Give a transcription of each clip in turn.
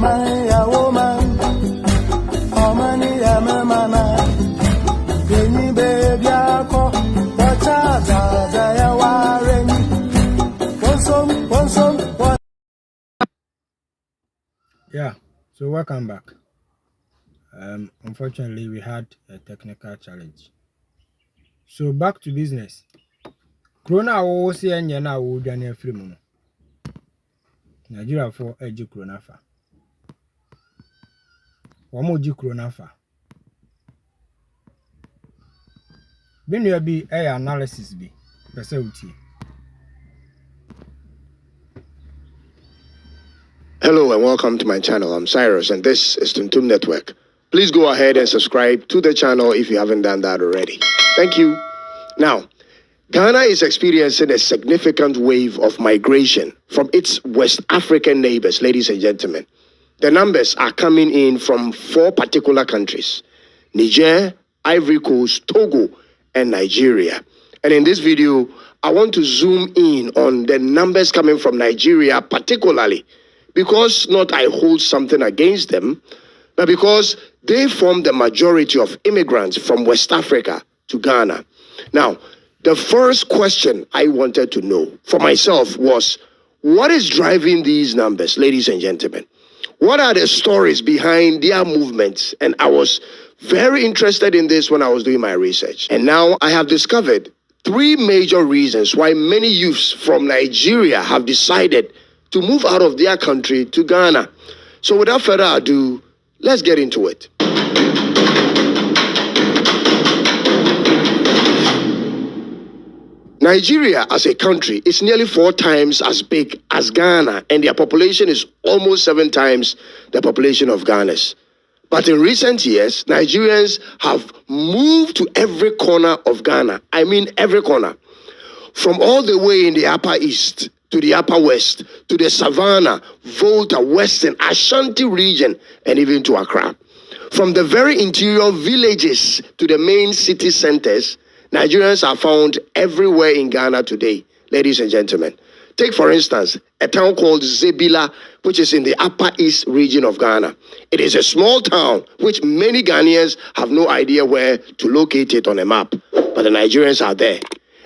Yeah, so welcome back. Unfortunately, we had a technical challenge. So back to business. Corona wo se enye na wo dwane afiri mu no. Nigeria for eji corona fa. Wo mo ji corona fa. Binu bi analysis bi. Pese utie. Hello and welcome to my channel. I'm Cyrus and this is Tuntum Network. Please go ahead and subscribe to the channel if you haven't done that already. Thank you. Now, Ghana is experiencing a significant wave of migration from its West African neighbors, ladies and gentlemen. The numbers are coming in from 4 particular countries: Niger, Ivory Coast, Togo, and Nigeria. And in this video, I want to zoom in on the numbers coming from Nigeria particularly, because not I hold something against them, but because they form the majority of immigrants from West Africa to Ghana. Now, the first question I wanted to know for myself was, what is driving these numbers, ladies and gentlemen? What are the stories behind their movements? And I was very interested in this when I was doing my research. And now I have discovered 3 major reasons why many youths from Nigeria have decided to move out of their country to Ghana. So without further ado, let's get into it. Nigeria as a country is nearly 4 times as big as Ghana, and their population is almost 7 times the population of Ghana's. But in recent years, Nigerians have moved to every corner of Ghana. I mean every corner. From all the way in the Upper East, to the Upper West, to the Savannah, Volta, Western, Ashanti region, and even to Accra. From the very interior villages to the main city centers, Nigerians are found everywhere in Ghana today, ladies and gentlemen. Take, for instance, a town called Zebila, which is in the Upper East region of Ghana. It is a small town which many Ghanaians have no idea where to locate it on a map, but the Nigerians are there.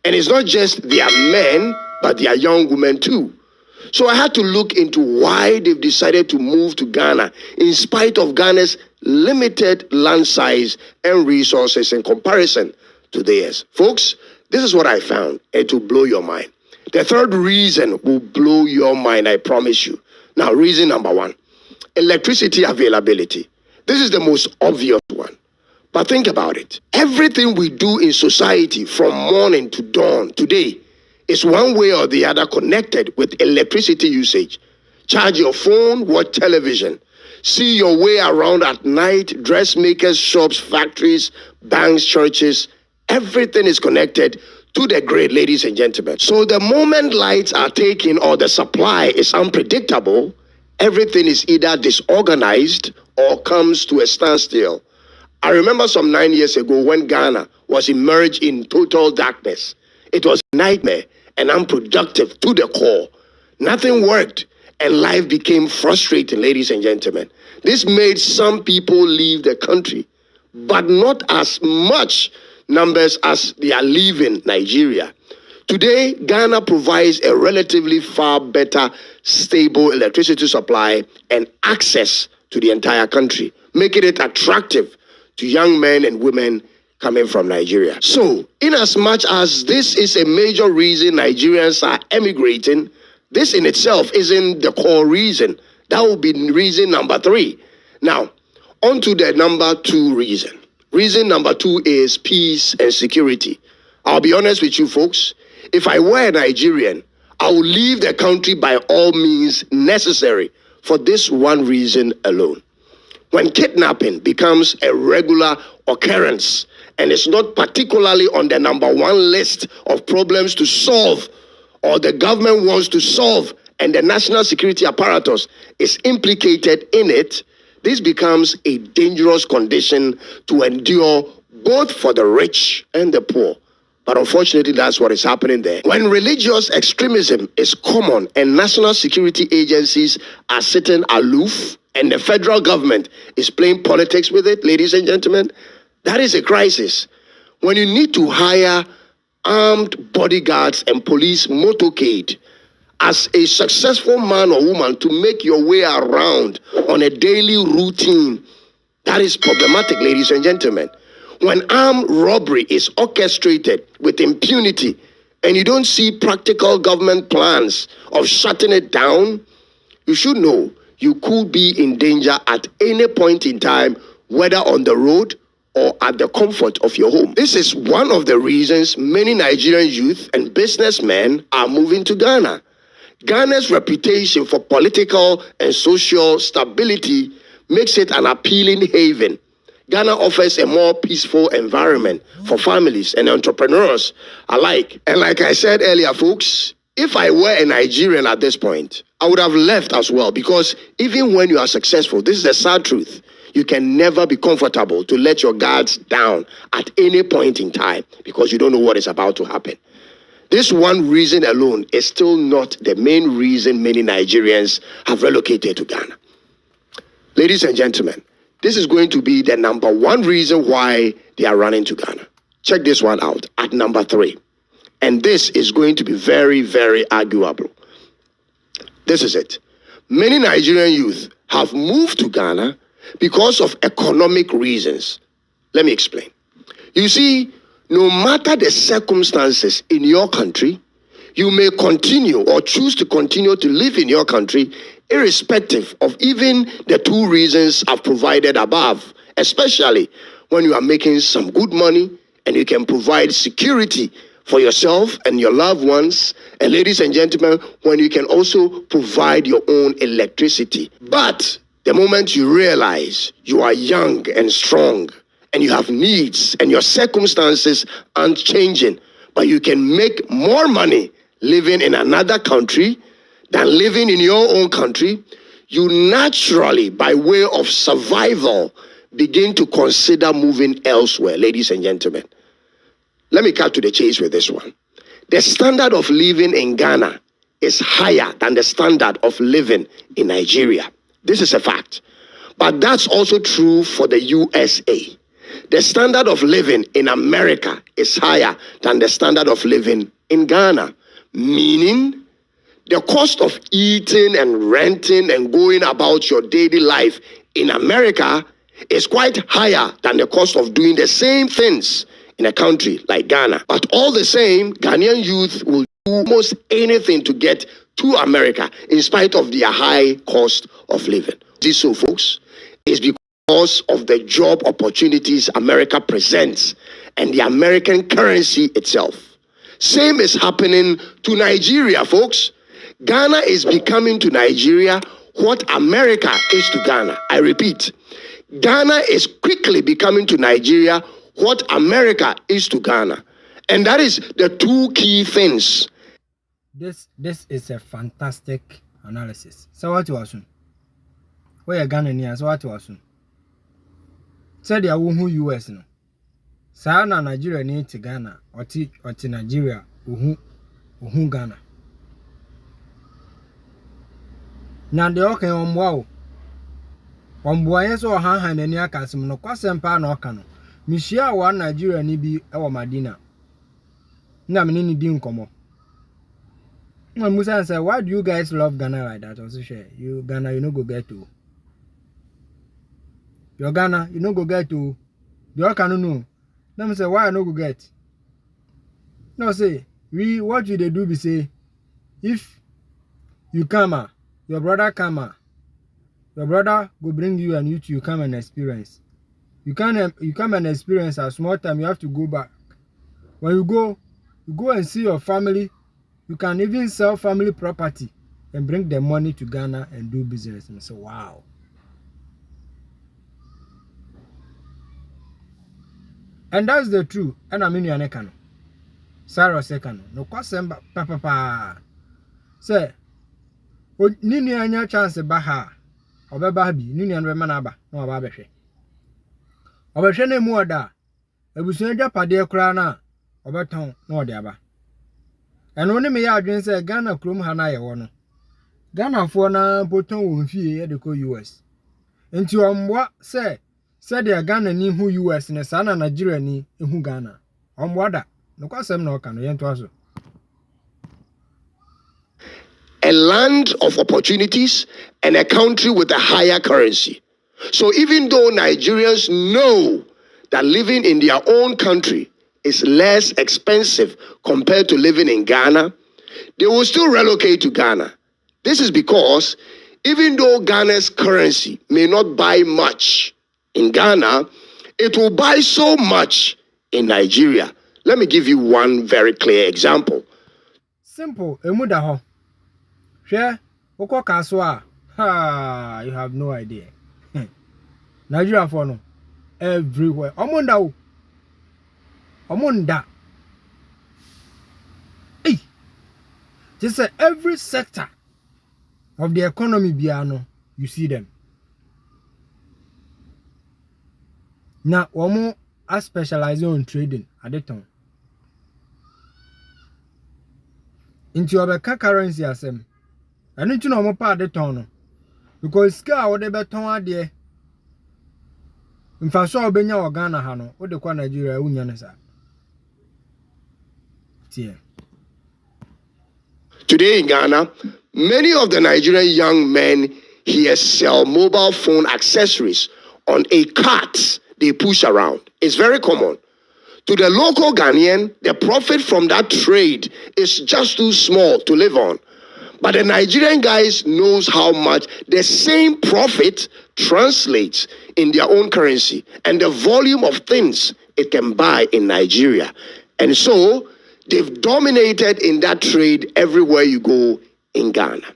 And it's not just their men, but their young women too. So I had to look into why they've decided to move to Ghana in spite of Ghana's limited land size and resources in comparison to theirs. Folks, this is what I found, and to blow your mind. The third reason will blow your mind, I promise you. Now, reason number 1, electricity availability. This is the most obvious one. But think about it. Everything we do in society from morning to dawn today is one way or the other connected with electricity usage. Charge your phone, watch television, see your way around at night, dressmakers, shops, factories, banks, churches. Everything is connected to the grid, ladies and gentlemen. So the moment lights are taken or the supply is unpredictable, everything is either disorganized or comes to a standstill. I remember some 9 years ago when Ghana was immersed in total darkness. It was a nightmare and unproductive to the core. Nothing worked and life became frustrating, ladies and gentlemen. This made some people leave the country, but not as much numbers as they are leaving Nigeria. Today, Ghana provides a relatively far better, stable electricity supply and access to the entire country, making it attractive to young men and women coming from Nigeria. So, in as much as this is a major reason Nigerians are emigrating, this in itself isn't the core reason. That will be reason number 3. Now, on to the number 2 reason. Reason number 2 is peace and security. I'll be honest with you folks. If I were a Nigerian, I would leave the country by all means necessary for this one reason alone. When kidnapping becomes a regular occurrence and it's not particularly on the number 1 list of problems to solve, or the government wants to solve and the national security apparatus is implicated in it, this becomes a dangerous condition to endure both for the rich and the poor. But unfortunately, that's what is happening there. When religious extremism is common and national security agencies are sitting aloof, and the federal government is playing politics with it, ladies and gentlemen, that is a crisis. When you need to hire armed bodyguards and police motorcade as a successful man or woman to make your way around on a daily routine, that is problematic, ladies and gentlemen. When armed robbery is orchestrated with impunity and you don't see practical government plans of shutting it down, you should know you could be in danger at any point in time, whether on the road or at the comfort of your home. This is one of the reasons many Nigerian youth and businessmen are moving to Ghana. Ghana's reputation for political and social stability makes it an appealing haven. Ghana offers a more peaceful environment for families and entrepreneurs alike. And like I said earlier, folks, if I were a Nigerian at this point, I would have left as well, because even when you are successful, this is the sad truth, you can never be comfortable to let your guards down at any point in time because you don't know what is about to happen. This one reason alone is still not the main reason many Nigerians have relocated to Ghana. Ladies and gentlemen, this is going to be the number one reason why they are running to Ghana. Check this one out at number 3. And this is going to be very, very arguable. This is it. Many Nigerian youth have moved to Ghana because of economic reasons. Let me explain. You see, no matter the circumstances in your country, you may continue or choose to continue to live in your country irrespective of even the 2 reasons I've provided above, especially when you are making some good money and you can provide security for yourself and your loved ones, and ladies and gentlemen, when you can also provide your own electricity. But the moment you realize you are young and strong and you have needs and your circumstances aren't changing, but you can make more money living in another country than living in your own country, you naturally, by way of survival, begin to consider moving elsewhere, ladies and gentlemen. Let me cut to the chase with this one. The standard of living in Ghana is higher than the standard of living in Nigeria. This is a fact. But that's also true for the USA. The standard of living in America is higher than the standard of living in Ghana. Meaning, the cost of eating and renting and going about your daily life in America is quite higher than the cost of doing the same things in a country like Ghana. But all the same, Ghanaian youth will do almost anything to get to America in spite of their high cost of living. This, so folks, is because of the job opportunities America presents and the American currency itself. Same is happening to Nigeria, folks. Ghana is becoming to Nigeria what America is to Ghana. I repeat, Ghana is quickly becoming to Nigeria what America is to Ghana. And that is the 2 key things. This is a fantastic analysis. So what you assume? Where you Ghana near? So what you assume? Said ya who US no. Sa na Nigeria ni to Ghana or to Nigeria who Ghana. Na de okay omwa yeso han nani akasim no kwasempa na oka no. Mishia wa Nigeria ni bi ewo Madina. Na me ni di nkomo. When Musa said, why do you guys love Ghana like that? Also share. You Ghana, you no go get to. Your Ghana, you no go get to. You can know. Let me say, why I no go get? No say, what you they do be say, if you come, your brother come, your brother go bring you and you come and experience. You come and experience a small time, you have to go back. When you go and see your family. You can even sell family property and bring the money to Ghana and do business. And so, wow. And that's the truth. And I mean, you're not Sarah second. No question, papa. Say, Nini anya chance baha. Obe baby, Nini and Remanaba, no Babeshe. Obeshe ne muada. Ebusunja pade krana. Obeton, no diaba. And only me adwin say Ghana krom ha na ye wo no. Ghana for na poton wo mfie ye de ko US. Nti omwa say the Ghana ni hu US ne sa na Nigeria ni hu Ghana. Omwa da. No kwasem na oka no yento aso. A land of opportunities and a country with a higher currency. So even though Nigerians know that living in their own country is less expensive compared to living in Ghana, they will still relocate to Ghana. This is because even though Ghana's currency may not buy much in Ghana, it will buy so much in Nigeria. Let me give you one very clear example. Simple, emuda ho. Share, oko kaswa. Ha, you have no idea. Nigeria for no everywhere. Omonda. Hey, just say every sector of the economy biano, you see them. Now, omo are specializing on trading at the time. Into your currency asem. I need to know more part the town because scale what they beton there. In fact, so Benya or Ghana Hano, what the Kwa Nigeria Unionesa. Today in Ghana, many of the Nigerian young men here sell mobile phone accessories on a cart they push around. It's very common. To the local Ghanaian, the profit from that trade is just too small to live on. But the Nigerian guys knows how much the same profit translates in their own currency and the volume of things it can buy in Nigeria. And so they've dominated in that trade everywhere you go in Ghana.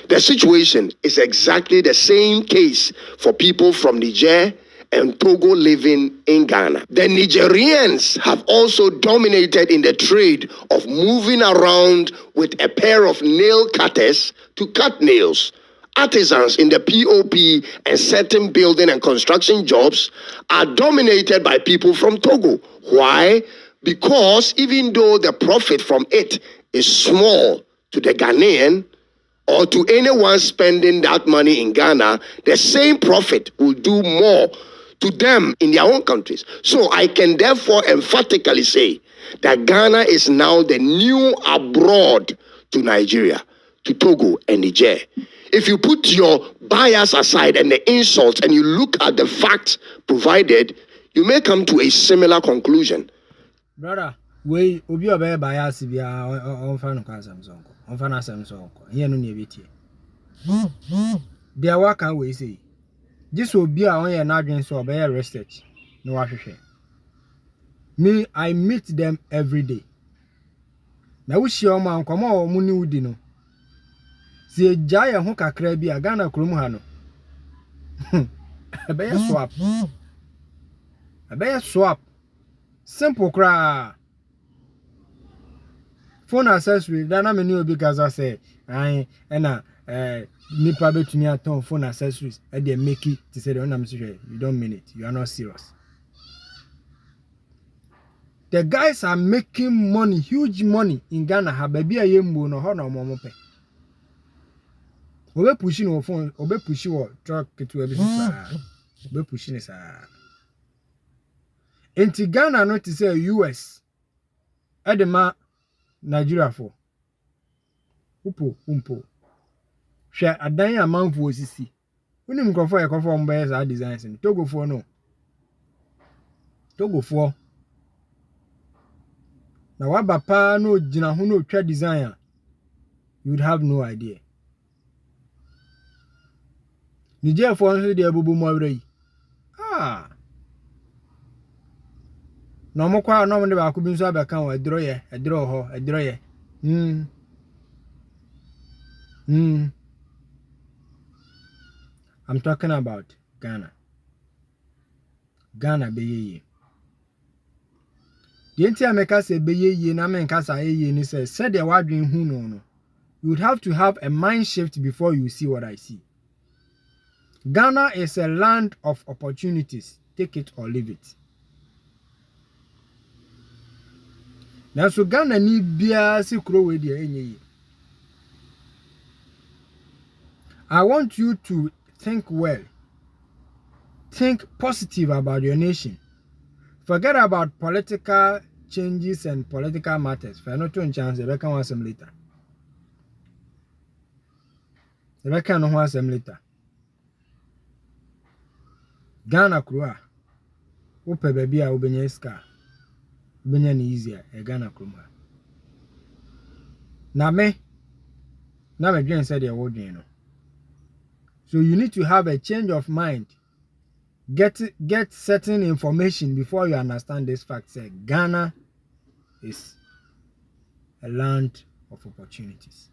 The situation is exactly the same case for people from Niger and Togo living in Ghana. The Nigerians have also dominated in the trade of moving around with a pair of nail cutters to cut nails. Artisans in the POP and certain building and construction jobs are dominated by people from Togo. Why? Because even though the profit from it is small to the Ghanaian or to anyone spending that money in Ghana, the same profit will do more to them in their own countries. So I can therefore emphatically say that Ghana is now the new abroad to Nigeria, to Togo and Niger. If you put your bias aside and the insults and you look at the facts provided, you may come to a similar conclusion. Brother, we obi obey bias bia on fa no kwasam sonko. On fa na asem sonko. Here no nebeti. There what can we say? This will be our own adrenaline so obey research. No wahwehwe. Me, I meet them every day. Na wo share o man komo o mu ni wudi no. Si ejaye ho kakra bi Ghana krom ha no. Abey swap. Abey swap. Simple cra. Phone accessory dana me ni obi gaza say ai na nipa betumi aton phone accessories e dey make it to say you don't mean it, you are not serious. The guys are making money, huge money in Ghana. Ha baby ayembo no ho na omo pe obe pushing no phone, obe pushing wo truck to ebi sa obe pushing sa enti Ghana no to say US edema Nigeria for upo umpo hwe adan amanfo osisi unim krofo e krofo mba za designs ni Togo for no Togo for na waba pa no gina ho no twa design you would have no idea. Nigeria for no dey abubu mo awre yi no mo kwa no mo de ba ko bi nso abeka wo edro ho I'm talking about Ghana. Ghana beyeye. The entire America say beyeye na menka sa eye ni say said the wadwen hu no. You would have to have a mind shift before you see what I see. Ghana is a land of opportunities. Take it or leave it. Now so Ghana ni bia si kuro we dia enye. I want you to think well think positive about your nation. Forget about political changes and political matters. For no to chance, they can want some later. They can want some later. Ghana Krua. Upe baby a ubenye ska. Ubenye ni easier. Ghana Kruma. Na me dream said your word, you know. So you need to have a change of mind. Get certain information before you understand this fact. Say Ghana is a land of opportunities.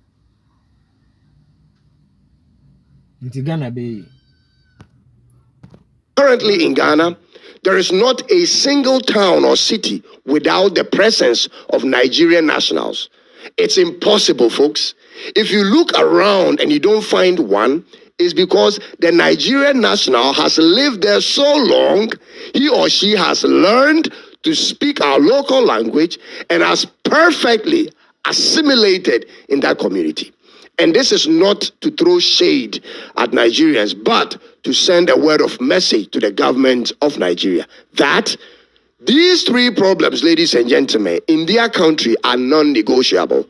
Currently in Ghana, there is not a single town or city without the presence of Nigerian nationals. It's impossible, folks. If you look around and you don't find one, it's because the Nigerian national has lived there so long, he or she has learned to speak our local language and has perfectly assimilated in that community. And this is not to throw shade at Nigerians, but to send a word of message to the government of Nigeria that these three problems, ladies and gentlemen, in their country are non-negotiable.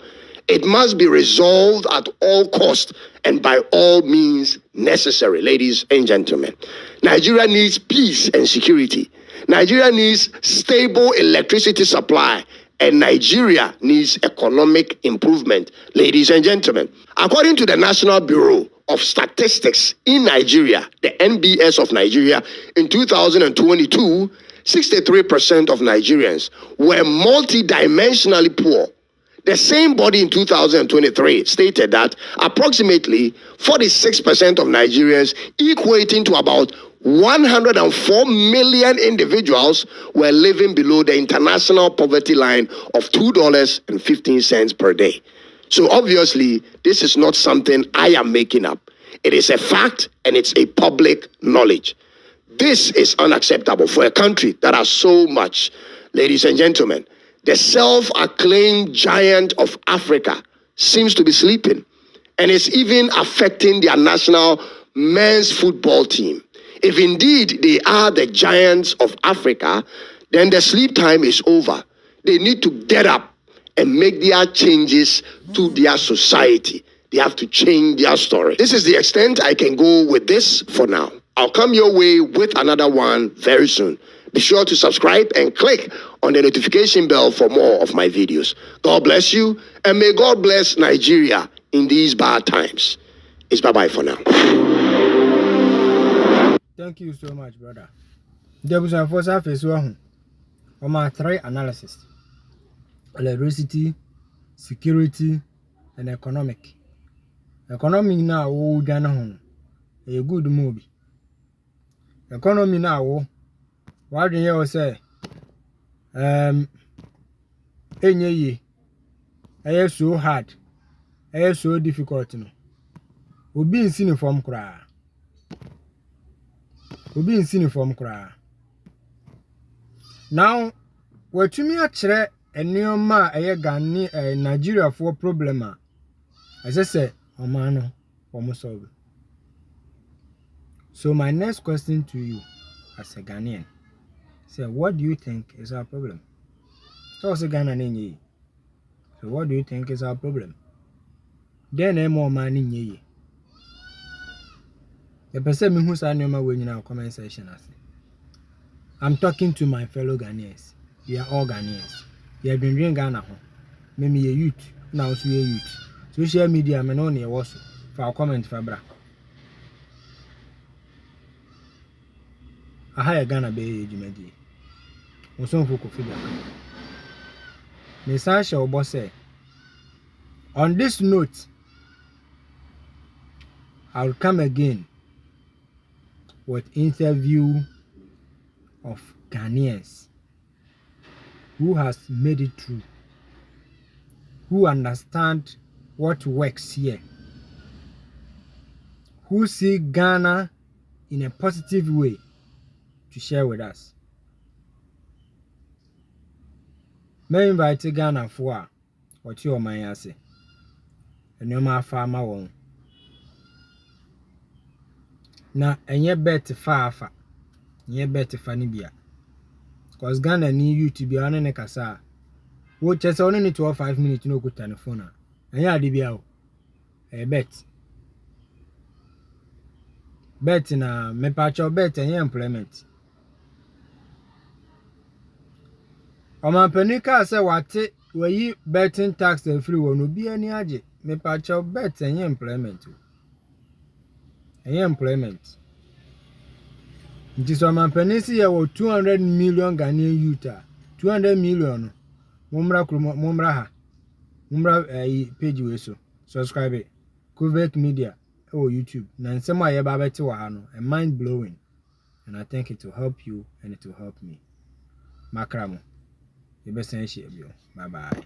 It must be resolved at all costs and by all means necessary, ladies and gentlemen. Nigeria needs peace and security. Nigeria needs stable electricity supply. And Nigeria needs economic improvement, ladies and gentlemen. According to the National Bureau of Statistics in Nigeria, the NBS of Nigeria, in 2022, 63% of Nigerians were multidimensionally poor. The same body in 2023 stated that approximately 46% of Nigerians, equating to about 104 million individuals, were living below the international poverty line of $2.15 per day. So obviously, this is not something I am making up. It is a fact and it's a public knowledge. This is unacceptable for a country that has so much. Ladies and gentlemen, the self-acclaimed giant of Africa seems to be sleeping, and it's even affecting their national men's football team. If indeed they are the giants of Africa, then the sleep time is over. They need to get up and make their changes to their society. They have to change their story. This is the extent I can go with this for now. I'll come your way with another one very soon. Be sure to subscribe and click on the notification bell for more of my videos. God bless you, and may God bless Nigeria in these bad times. It's bye-bye for now. Thank you so much, brother. There was a first phase on my three analysis: electricity, security, and economic. Economy now, a good movie. Economy now, what do you say? Enye so hard, so difficult. No, obi in uniform kra. Now, what to me actually a new ma a Nigeria for problem. As I said, Omano, almost solved. So my next question to you, as a Ghanaian, say, what do you think is our problem? So as a Ghanaian, so what do you think is our problem? Then I'm more money ye. The person who's our number when in our comment section. I'm talking to my fellow Ghanaians. We are all Ghanaians. We have been doing Ghana. Maybe a youth, now also a youth. Social media, I'm only also for our comment fabra. I hire Ghana Bay Jimedi. On some for Kof-Bek. Message or boss say, on this note, I'll come again with interview of Ghanaians who has made it through, who understand what works here, who see Ghana in a positive way to share with us. May invite Ghana for what you may say, and no more farmer one. Na enye bet far. nye bet fani bia. Cause Ghana ni YouTube bia one ne kasa. Wo chese one ni 5 minutes no kuta ne phone a. Anya ade bia o. Bet. Bet na me pacho bet anya employment. Omampani ka se wate wayi betting tax free wo no bia ni age. Me pacho bet anya employment. Anya employment. Nti so omampani si ye wo 200 million Ghanaian youth. 200 million. Mumra ha. Mumra page we so. Subscribe it. Kof-Bek Media or YouTube. Na nsema ye ba beti wa ha no. Mind blowing. And I think it will help you and it will help me. Makramo. Bye bye.